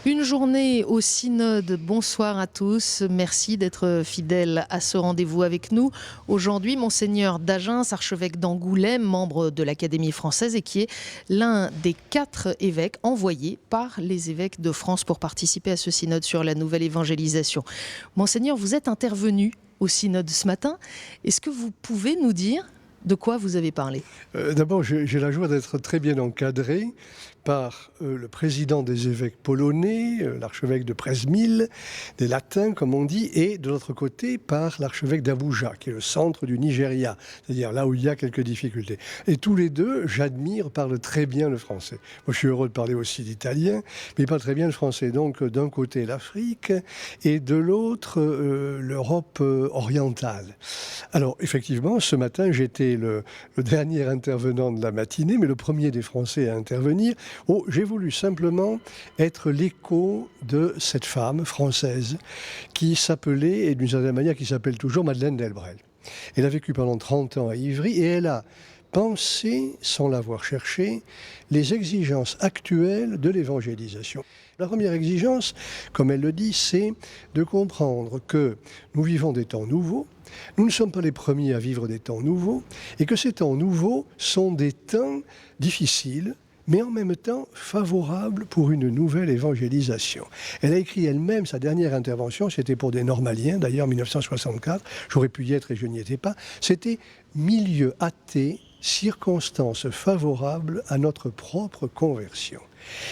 Une journée au synode. Bonsoir à tous. Merci d'être fidèles à ce rendez-vous avec nous. Aujourd'hui, Monseigneur d'Agen, archevêque d'Angoulême, membre de l'Académie française et qui est l'un des 4 évêques envoyés par les évêques de France pour participer à ce synode sur la nouvelle évangélisation. Monseigneur, vous êtes intervenu au synode ce matin. Est-ce que vous pouvez nous dire de quoi vous avez parlé ? D'abord, j'ai la joie d'être très bien encadré par le président des évêques polonais, l'archevêque de Przemyśl, des Latins comme on dit, et de l'autre côté par l'archevêque d'Abuja, qui est le centre du Nigeria, c'est-à-dire là où il y a quelques difficultés. Et tous les deux, j'admire, parlent très bien le français. Moi, je suis heureux de parler aussi l'italien, mais ils parlent très bien le français. Donc, d'un côté, l'Afrique, et de l'autre, l'Europe orientale. Alors, effectivement, ce matin, j'étais le dernier intervenant de la matinée, mais le premier des Français à intervenir. J'ai voulu simplement être l'écho de cette femme française qui s'appelait, et d'une certaine manière qui s'appelle toujours, Madeleine Delbrel. Elle a vécu pendant 30 ans à Ivry et elle a pensé, sans l'avoir cherché, les exigences actuelles de l'évangélisation. La première exigence, comme elle le dit, c'est de comprendre que nous vivons des temps nouveaux, nous ne sommes pas les premiers à vivre des temps nouveaux, et que ces temps nouveaux sont des temps difficiles, mais en même temps favorables pour une nouvelle évangélisation. Elle a écrit elle-même sa dernière intervention, c'était pour des normaliens, d'ailleurs 1964, j'aurais pu y être et je n'y étais pas, c'était « Milieu athée, circonstances favorables à notre propre conversion ».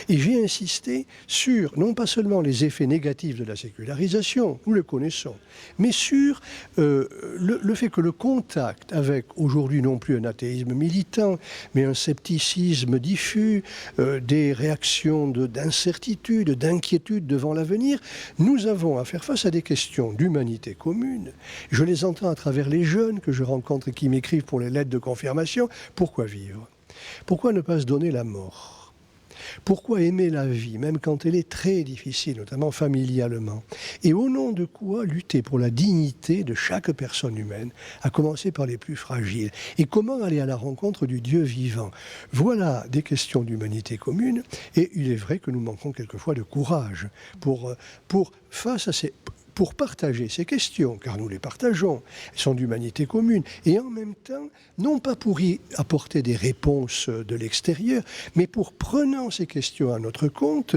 Et j'ai insisté sur, non pas seulement les effets négatifs de la sécularisation, nous les connaissons, mais sur le fait que le contact avec, aujourd'hui non plus un athéisme militant, mais un scepticisme diffus, des réactions d'incertitude, d'inquiétude devant l'avenir, nous avons à faire face à des questions d'humanité commune. Je les entends à travers les jeunes que je rencontre et qui m'écrivent pour les lettres de confirmation. Pourquoi vivre ? Pourquoi ne pas se donner la mort ? Pourquoi aimer la vie, même quand elle est très difficile, notamment familialement ? Et au nom de quoi lutter pour la dignité de chaque personne humaine, à commencer par les plus fragiles ? Et comment aller à la rencontre du Dieu vivant ? Voilà des questions d'humanité commune, et il est vrai que nous manquons quelquefois de courage pour partager ces questions, car nous les partageons, elles sont d'humanité commune, et en même temps, non pas pour y apporter des réponses de l'extérieur, mais pour, prenant ces questions à notre compte,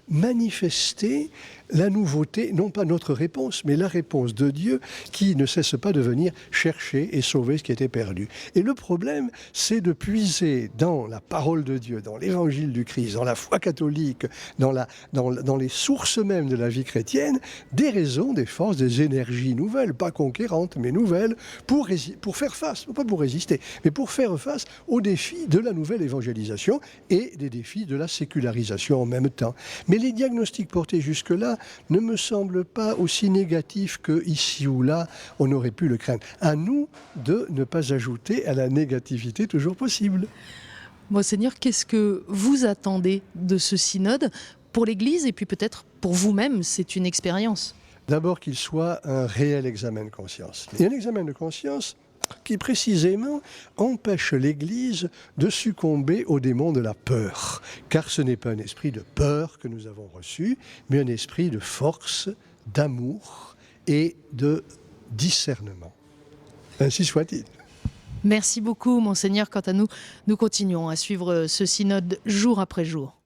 manifester la nouveauté, non pas notre réponse, mais la réponse de Dieu qui ne cesse pas de venir chercher et sauver ce qui était perdu. Et le problème, c'est de puiser dans la parole de Dieu, dans l'évangile du Christ, dans la foi catholique, dans les sources mêmes de la vie chrétienne, des raisons, des forces, des énergies nouvelles, pas conquérantes, mais nouvelles, pour faire face, pas pour résister, mais pour faire face aux défis de la nouvelle évangélisation et des défis de la sécularisation en même temps. Mais les diagnostics portés jusque-là ne me semblent pas aussi négatifs que ici ou là, on aurait pu le craindre. À nous de ne pas ajouter à la négativité toujours possible. Monseigneur, qu'est-ce que vous attendez de ce synode pour l'Église et puis peut-être pour vous-même? C'est une expérience. D'abord qu'il soit un réel examen de conscience. Et un examen de conscience qui précisément empêche l'Église de succomber au démon de la peur. Car ce n'est pas un esprit de peur que nous avons reçu, mais un esprit de force, d'amour et de discernement. Ainsi soit-il. Merci beaucoup, Monseigneur. Quant à nous, nous continuons à suivre ce synode jour après jour.